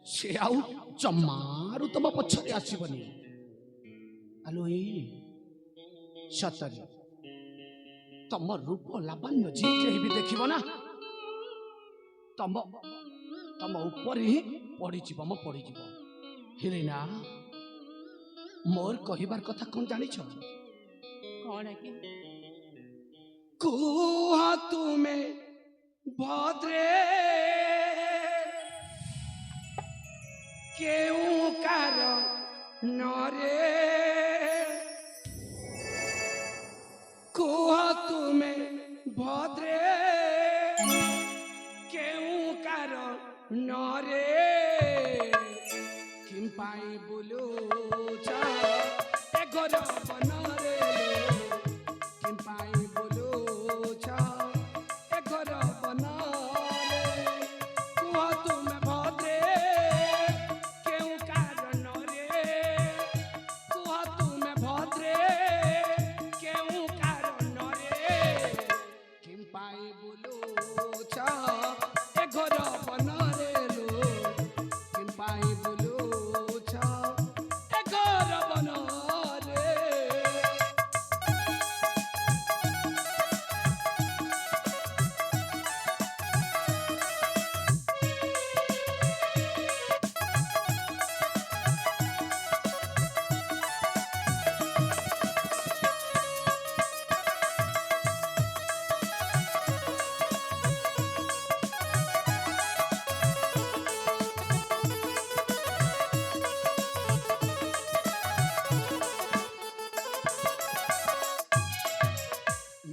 से आउ जमारू तुम पछरे आसबनी आलो ए सतरे तम रूप लावण्य जी कहीं भी देखिब ना तम तम ऊपर ही पड़ीजीव म पड़ीजीव हेले ना मोर कहिबार कथा कौन जानी छ कौन है कुह तुमे भद्रे केउ कार नरे कुह तुमे भद्रे केउ कार नरे किम पाई बुलूच ए घर बनरे किम पाई बुलूच ए घर बनरे कुह तुमे भद्रे केउ कार नरे कुह तुमे भद्रे केउ कार नरे किम पाई बुलूच ए घर बनरे लो किम पाई बुलूच ए घर बनरे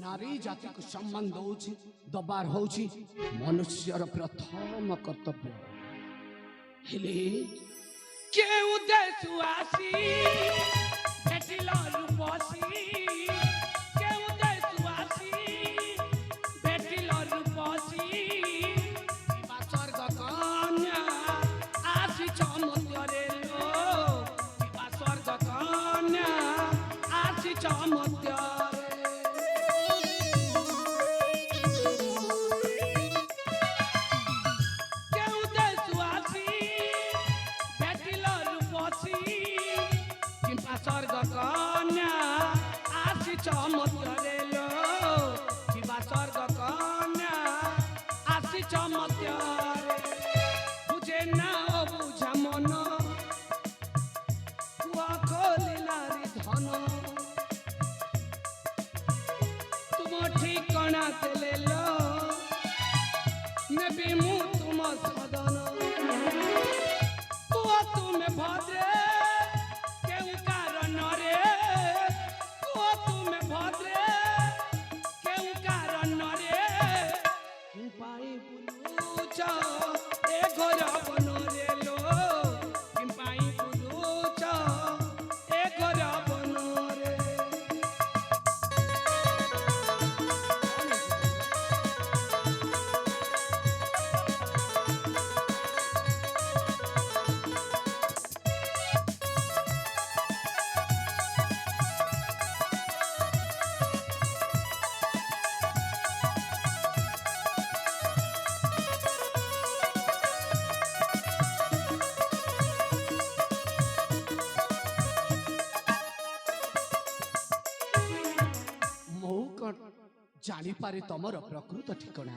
नारी जाति को सम्मान दौची दबार होची मनुष्यर प्रथम कर्तव्य हेले केउ देसु आसी भेटिलो रूपसी केउ देसु आसी भेटिलो रूपसी शिवा स्वर्ग कन्या आसी चमत्कारे लो शिवा स्वर्ग कन्या आसी चमत्कारे स्वर्ग कन्या आसी चमत्कारे लो शिवा स्वर्ग कन्या आसी चमत्कारे बुझे ना ओ बुझा मन कुआ खोली नारी धन तुम ठिकाना तेले लो नेबी मु तुम सदन कुआ तुमे भद्रे जानी पारे तमर प्रकृत ठिकना